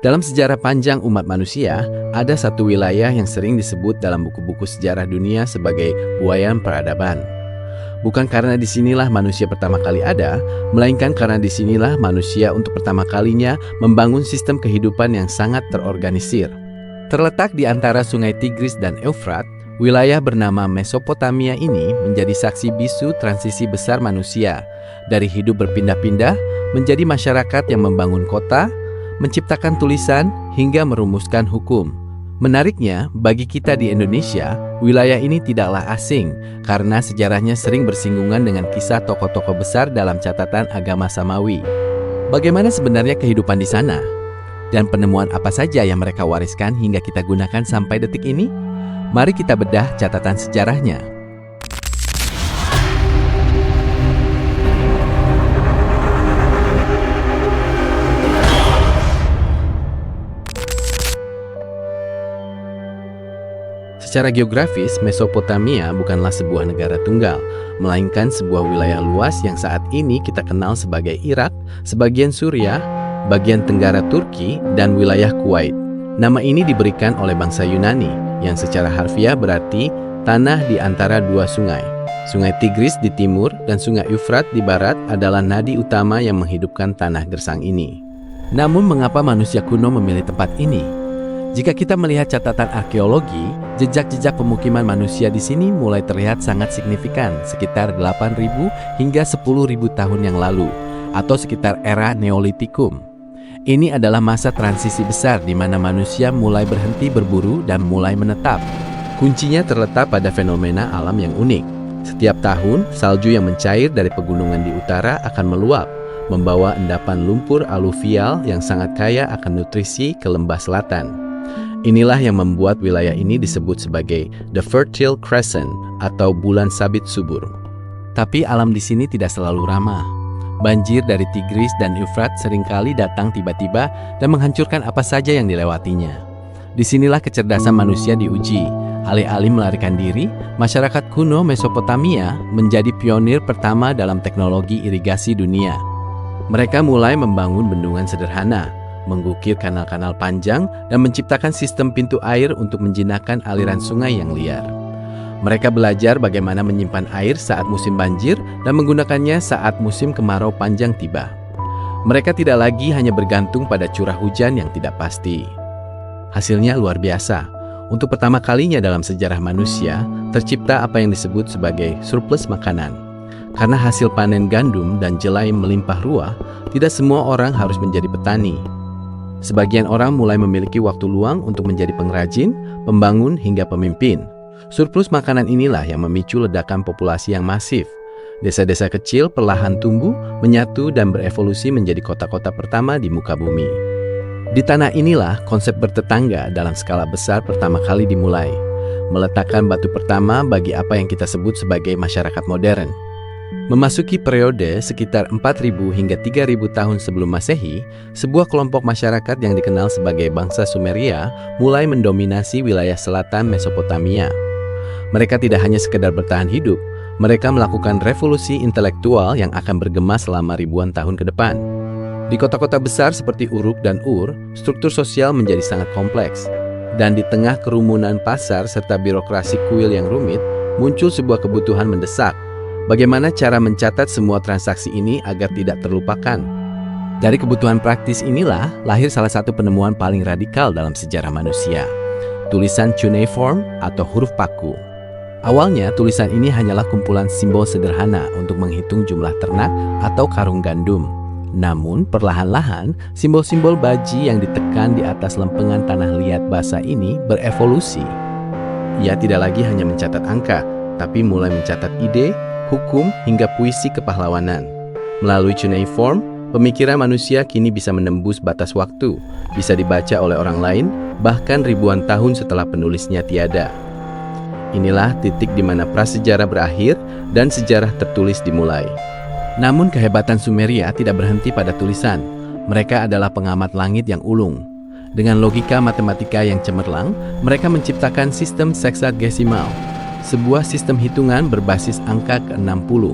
Dalam sejarah panjang umat manusia, ada satu wilayah yang sering disebut dalam buku-buku sejarah dunia sebagai buayan peradaban. Bukan karena disinilah manusia pertama kali ada, melainkan karena disinilah manusia untuk pertama kalinya membangun sistem kehidupan yang sangat terorganisir. Terletak di antara sungai Tigris dan Eufrat, wilayah bernama Mesopotamia ini menjadi saksi bisu transisi besar manusia, dari hidup berpindah-pindah menjadi masyarakat yang membangun kota, menciptakan tulisan, hingga merumuskan hukum. Menariknya, bagi kita di Indonesia, wilayah ini tidaklah asing karena sejarahnya sering bersinggungan dengan kisah tokoh-tokoh besar dalam catatan agama Samawi. Bagaimana sebenarnya kehidupan di sana? Dan penemuan apa saja yang mereka wariskan hingga kita gunakan sampai detik ini? Mari kita bedah catatan sejarahnya. Secara geografis, Mesopotamia bukanlah sebuah negara tunggal, melainkan sebuah wilayah luas yang saat ini kita kenal sebagai Irak, sebagian Suriah, bagian tenggara Turki, dan wilayah Kuwait. Nama ini diberikan oleh bangsa Yunani, yang secara harfiah berarti tanah di antara dua sungai. Sungai Tigris di timur dan sungai Eufrat di barat adalah nadi utama yang menghidupkan tanah gersang ini. Namun mengapa manusia kuno memilih tempat ini? Jika kita melihat catatan arkeologi, jejak-jejak pemukiman manusia di sini mulai terlihat sangat signifikan, sekitar 8.000 hingga 10.000 tahun yang lalu, atau sekitar era Neolitikum. Ini adalah masa transisi besar di mana manusia mulai berhenti berburu dan mulai menetap. Kuncinya terletak pada fenomena alam yang unik. Setiap tahun, salju yang mencair dari pegunungan di utara akan meluap, membawa endapan lumpur aluvial yang sangat kaya akan nutrisi ke lembah selatan. Inilah yang membuat wilayah ini disebut sebagai The Fertile Crescent atau bulan sabit subur. Tapi alam di sini tidak selalu ramah. Banjir dari Tigris dan Eufrat seringkali datang tiba-tiba dan menghancurkan apa saja yang dilewatinya. Disinilah kecerdasan manusia diuji. Alih-alih melarikan diri, masyarakat kuno Mesopotamia menjadi pionir pertama dalam teknologi irigasi dunia. Mereka mulai membangun bendungan sederhana, mengukir kanal-kanal panjang, dan menciptakan sistem pintu air untuk menjinakkan aliran sungai yang liar. Mereka belajar bagaimana menyimpan air saat musim banjir dan menggunakannya saat musim kemarau panjang tiba. Mereka tidak lagi hanya bergantung pada curah hujan yang tidak pasti. Hasilnya luar biasa. Untuk pertama kalinya dalam sejarah manusia, tercipta apa yang disebut sebagai surplus makanan. Karena hasil panen gandum dan jelai melimpah ruah, tidak semua orang harus menjadi petani. Sebagian orang mulai memiliki waktu luang untuk menjadi pengrajin, pembangun, hingga pemimpin. Surplus makanan inilah yang memicu ledakan populasi yang masif. Desa-desa kecil perlahan tumbuh, menyatu, dan berevolusi menjadi kota-kota pertama di muka bumi. Di tanah inilah konsep bertetangga dalam skala besar pertama kali dimulai, meletakkan batu pertama bagi apa yang kita sebut sebagai masyarakat modern. Memasuki periode sekitar 4.000 hingga 3.000 tahun sebelum Masehi, sebuah kelompok masyarakat yang dikenal sebagai bangsa Sumeria mulai mendominasi wilayah selatan Mesopotamia. Mereka tidak hanya sekedar bertahan hidup, mereka melakukan revolusi intelektual yang akan bergema selama ribuan tahun ke depan. Di kota-kota besar seperti Uruk dan Ur, struktur sosial menjadi sangat kompleks. Dan di tengah kerumunan pasar serta birokrasi kuil yang rumit, muncul sebuah kebutuhan mendesak. Bagaimana cara mencatat semua transaksi ini agar tidak terlupakan? Dari kebutuhan praktis inilah lahir salah satu penemuan paling radikal dalam sejarah manusia, tulisan cuneiform atau huruf paku. Awalnya tulisan ini hanyalah kumpulan simbol sederhana untuk menghitung jumlah ternak atau karung gandum. Namun perlahan-lahan simbol-simbol baji yang ditekan di atas lempengan tanah liat basah ini berevolusi. Ia tidak lagi hanya mencatat angka, tapi mulai mencatat ide, hukum, hingga puisi kepahlawanan. Melalui cuneiform, pemikiran manusia kini bisa menembus batas waktu, bisa dibaca oleh orang lain, bahkan ribuan tahun setelah penulisnya tiada. Inilah titik di mana prasejarah berakhir dan sejarah tertulis dimulai. Namun kehebatan Sumeria tidak berhenti pada tulisan. Mereka adalah pengamat langit yang ulung. Dengan logika matematika yang cemerlang, mereka menciptakan sistem seksagesimal, sebuah sistem hitungan berbasis angka ke-60.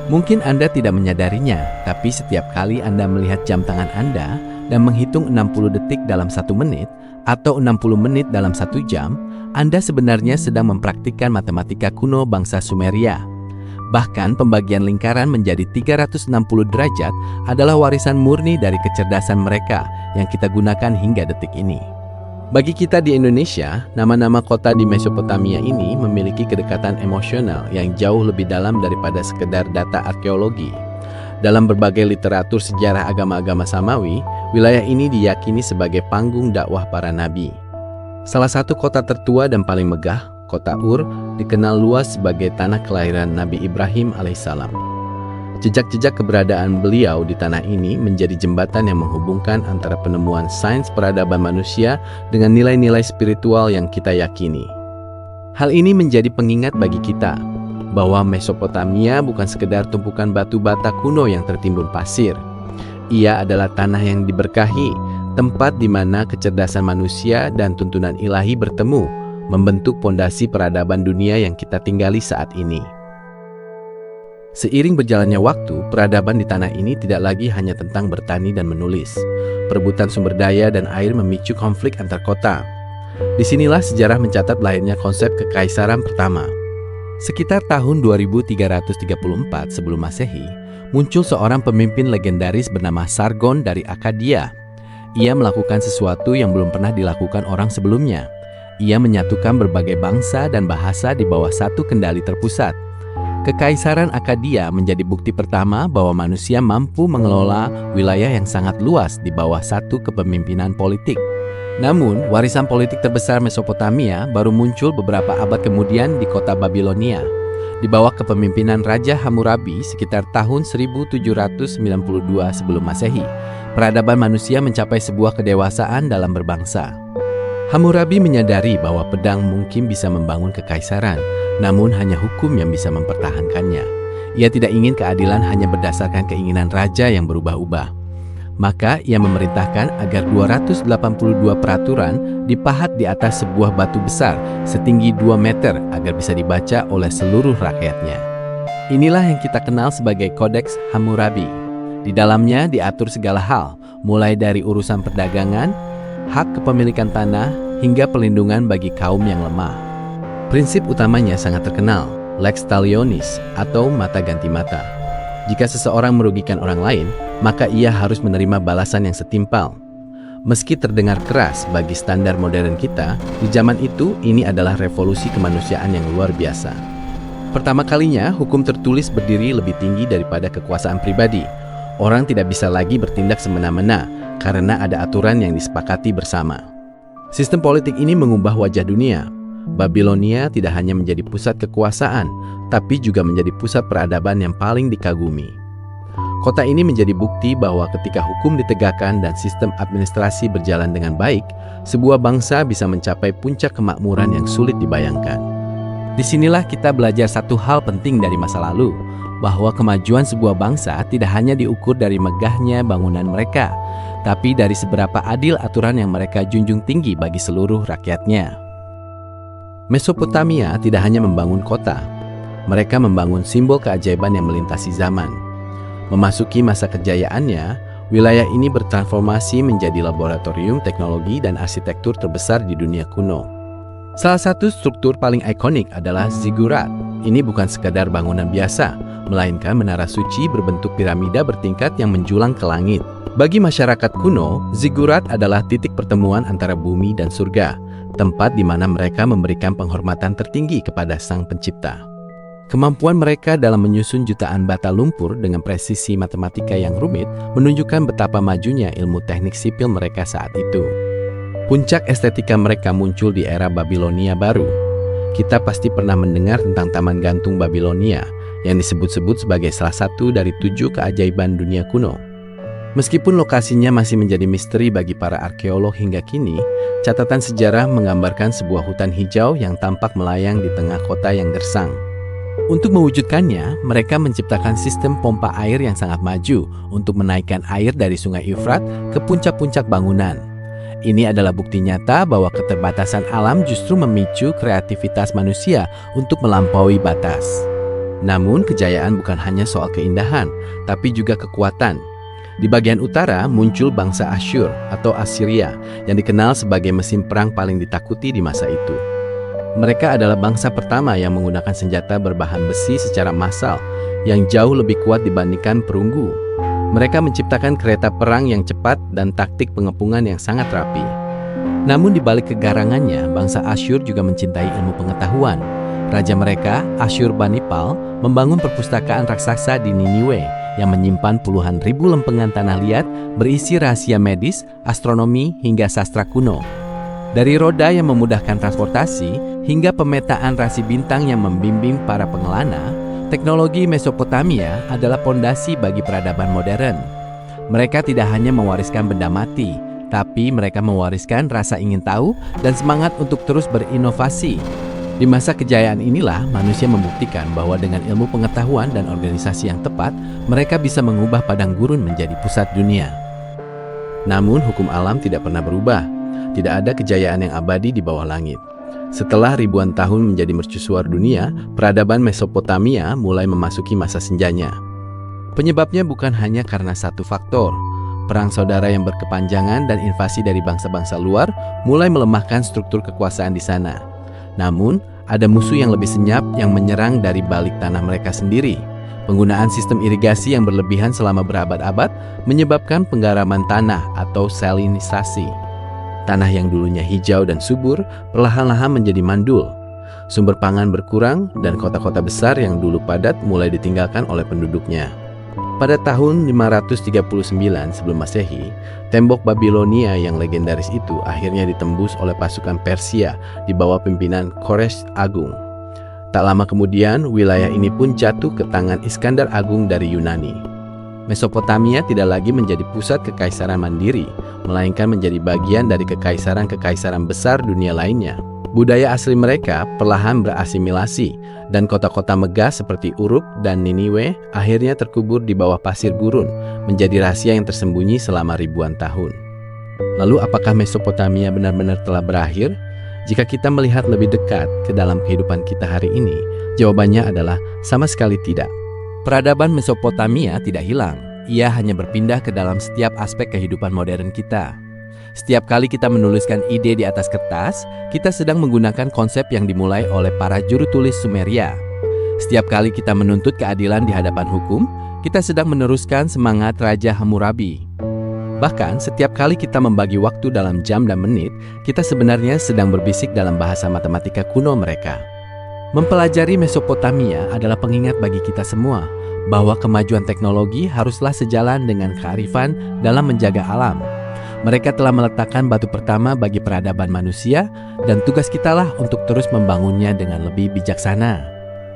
Mungkin Anda tidak menyadarinya, tapi setiap kali Anda melihat jam tangan Anda, dan menghitung 60 detik dalam 1 menit atau 60 menit dalam 1 jam, Anda sebenarnya sedang mempraktikkan matematika kuno bangsa Sumeria. Bahkan pembagian lingkaran menjadi 360 derajat adalah warisan murni dari kecerdasan mereka yang kita gunakan hingga detik ini. Bagi kita di Indonesia, nama-nama kota di Mesopotamia ini memiliki kedekatan emosional yang jauh lebih dalam daripada sekedar data arkeologi. Dalam berbagai literatur sejarah agama-agama Samawi, wilayah ini diyakini sebagai panggung dakwah para nabi. Salah satu kota tertua dan paling megah, Kota Ur, dikenal luas sebagai tanah kelahiran Nabi Ibrahim alaihissalam. Jejak-jejak keberadaan beliau di tanah ini menjadi jembatan yang menghubungkan antara penemuan sains peradaban manusia dengan nilai-nilai spiritual yang kita yakini. Hal ini menjadi pengingat bagi kita bahwa Mesopotamia bukan sekedar tumpukan batu bata kuno yang tertimbun pasir. Ia adalah tanah yang diberkahi, tempat di mana kecerdasan manusia dan tuntunan ilahi bertemu, membentuk pondasi peradaban dunia yang kita tinggali saat ini. Seiring berjalannya waktu, peradaban di tanah ini tidak lagi hanya tentang bertani dan menulis. Perebutan sumber daya dan air memicu konflik antar kota. Disinilah sejarah mencatat lahirnya konsep kekaisaran pertama. Sekitar tahun 2334 sebelum Masehi, muncul seorang pemimpin legendaris bernama Sargon dari Akkadia. Ia melakukan sesuatu yang belum pernah dilakukan orang sebelumnya. Ia menyatukan berbagai bangsa dan bahasa di bawah satu kendali terpusat. Kekaisaran Akkadia menjadi bukti pertama bahwa manusia mampu mengelola wilayah yang sangat luas di bawah satu kepemimpinan politik. Namun, warisan politik terbesar Mesopotamia baru muncul beberapa abad kemudian di kota Babilonia. Di bawah kepemimpinan Raja Hammurabi sekitar tahun 1792 sebelum Masehi, peradaban manusia mencapai sebuah kedewasaan dalam berbangsa. Hammurabi menyadari bahwa pedang mungkin bisa membangun kekaisaran, namun hanya hukum yang bisa mempertahankannya. Ia tidak ingin keadilan hanya berdasarkan keinginan raja yang berubah-ubah. Maka ia memerintahkan agar 282 peraturan dipahat di atas sebuah batu besar setinggi 2 meter agar bisa dibaca oleh seluruh rakyatnya. Inilah yang kita kenal sebagai Kodeks Hammurabi. Di dalamnya diatur segala hal, mulai dari urusan perdagangan, hak kepemilikan tanah, hingga perlindungan bagi kaum yang lemah. Prinsip utamanya sangat terkenal, lex talionis atau mata ganti mata. Jika seseorang merugikan orang lain, maka ia harus menerima balasan yang setimpal. Meski terdengar keras bagi standar modern kita, di zaman itu ini adalah revolusi kemanusiaan yang luar biasa. Pertama kalinya, hukum tertulis berdiri lebih tinggi daripada kekuasaan pribadi. Orang tidak bisa lagi bertindak semena-mena, karena ada aturan yang disepakati bersama. Sistem politik ini mengubah wajah dunia. Babilonia tidak hanya menjadi pusat kekuasaan, tapi juga menjadi pusat peradaban yang paling dikagumi. Kota ini menjadi bukti bahwa ketika hukum ditegakkan dan sistem administrasi berjalan dengan baik, sebuah bangsa bisa mencapai puncak kemakmuran yang sulit dibayangkan. Disinilah kita belajar satu hal penting dari masa lalu, bahwa kemajuan sebuah bangsa tidak hanya diukur dari megahnya bangunan mereka, tapi dari seberapa adil aturan yang mereka junjung tinggi bagi seluruh rakyatnya. Mesopotamia tidak hanya membangun kota, mereka membangun simbol keajaiban yang melintasi zaman. Memasuki masa kejayaannya, wilayah ini bertransformasi menjadi laboratorium teknologi dan arsitektur terbesar di dunia kuno. Salah satu struktur paling ikonik adalah ziggurat. Ini bukan sekadar bangunan biasa, melainkan menara suci berbentuk piramida bertingkat yang menjulang ke langit. Bagi masyarakat kuno, ziggurat adalah titik pertemuan antara bumi dan surga, tempat di mana mereka memberikan penghormatan tertinggi kepada Sang Pencipta. Kemampuan mereka dalam menyusun jutaan bata lumpur dengan presisi matematika yang rumit menunjukkan betapa majunya ilmu teknik sipil mereka saat itu. Puncak estetika mereka muncul di era Babilonia baru. Kita pasti pernah mendengar tentang Taman Gantung Babilonia yang disebut-sebut sebagai salah satu dari 7 keajaiban dunia kuno. Meskipun lokasinya masih menjadi misteri bagi para arkeolog hingga kini, catatan sejarah menggambarkan sebuah hutan hijau yang tampak melayang di tengah kota yang gersang. Untuk mewujudkannya, mereka menciptakan sistem pompa air yang sangat maju untuk menaikkan air dari Sungai Efrat ke puncak-puncak bangunan. Ini adalah bukti nyata bahwa keterbatasan alam justru memicu kreativitas manusia untuk melampaui batas. Namun, kejayaan bukan hanya soal keindahan, tapi juga kekuatan. Di bagian utara muncul bangsa Asyur atau Assyria yang dikenal sebagai mesin perang paling ditakuti di masa itu. Mereka adalah bangsa pertama yang menggunakan senjata berbahan besi secara massal yang jauh lebih kuat dibandingkan perunggu. Mereka menciptakan kereta perang yang cepat dan taktik pengepungan yang sangat rapi. Namun di balik kegarangannya, bangsa Asyur juga mencintai ilmu pengetahuan. Raja mereka, Asyurbanipal, membangun perpustakaan raksasa di Niniwe yang menyimpan puluhan ribu lempengan tanah liat berisi rahasia medis, astronomi, hingga sastra kuno. Dari roda yang memudahkan transportasi hingga pemetaan rasi bintang yang membimbing para pengelana, teknologi Mesopotamia adalah pondasi bagi peradaban modern. Mereka tidak hanya mewariskan benda mati, tapi mereka mewariskan rasa ingin tahu dan semangat untuk terus berinovasi. Di masa kejayaan inilah manusia membuktikan bahwa dengan ilmu pengetahuan dan organisasi yang tepat, mereka bisa mengubah padang gurun menjadi pusat dunia. Namun hukum alam tidak pernah berubah. Tidak ada kejayaan yang abadi di bawah langit. Setelah ribuan tahun menjadi mercusuar dunia, peradaban Mesopotamia mulai memasuki masa senjanya. Penyebabnya bukan hanya karena satu faktor. Perang saudara yang berkepanjangan dan invasi dari bangsa-bangsa luar mulai melemahkan struktur kekuasaan di sana. Namun, ada musuh yang lebih senyap yang menyerang dari balik tanah mereka sendiri. Penggunaan sistem irigasi yang berlebihan selama berabad-abad menyebabkan penggaraman tanah atau salinisasi. Tanah yang dulunya hijau dan subur perlahan-lahan menjadi mandul. Sumber pangan berkurang dan kota-kota besar yang dulu padat mulai ditinggalkan oleh penduduknya. Pada tahun 539 sebelum Masehi, tembok Babilonia yang legendaris itu akhirnya ditembus oleh pasukan Persia di bawah pimpinan Kores Agung. Tak lama kemudian, wilayah ini pun jatuh ke tangan Iskandar Agung dari Yunani. Mesopotamia tidak lagi menjadi pusat kekaisaran mandiri, melainkan menjadi bagian dari kekaisaran-kekaisaran besar dunia lainnya. Budaya asli mereka perlahan berasimilasi, dan kota-kota megah seperti Uruk dan Niniwe akhirnya terkubur di bawah pasir gurun, menjadi rahasia yang tersembunyi selama ribuan tahun. Lalu apakah Mesopotamia benar-benar telah berakhir? Jika kita melihat lebih dekat ke dalam kehidupan kita hari ini, jawabannya adalah sama sekali tidak. Peradaban Mesopotamia tidak hilang, ia hanya berpindah ke dalam setiap aspek kehidupan modern kita. Setiap kali kita menuliskan ide di atas kertas, kita sedang menggunakan konsep yang dimulai oleh para juru tulis Sumeria. Setiap kali kita menuntut keadilan di hadapan hukum, kita sedang meneruskan semangat Raja Hammurabi. Bahkan, setiap kali kita membagi waktu dalam jam dan menit, kita sebenarnya sedang berbisik dalam bahasa matematika kuno mereka. Mempelajari Mesopotamia adalah pengingat bagi kita semua bahwa kemajuan teknologi haruslah sejalan dengan kearifan dalam menjaga alam. Mereka telah meletakkan batu pertama bagi peradaban manusia, dan tugas kitalah untuk terus membangunnya dengan lebih bijaksana.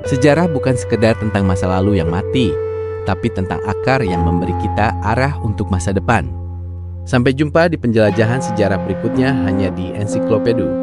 Sejarah bukan sekedar tentang masa lalu yang mati, tapi tentang akar yang memberi kita arah untuk masa depan. Sampai jumpa di penjelajahan sejarah berikutnya hanya di Ensiklopedu.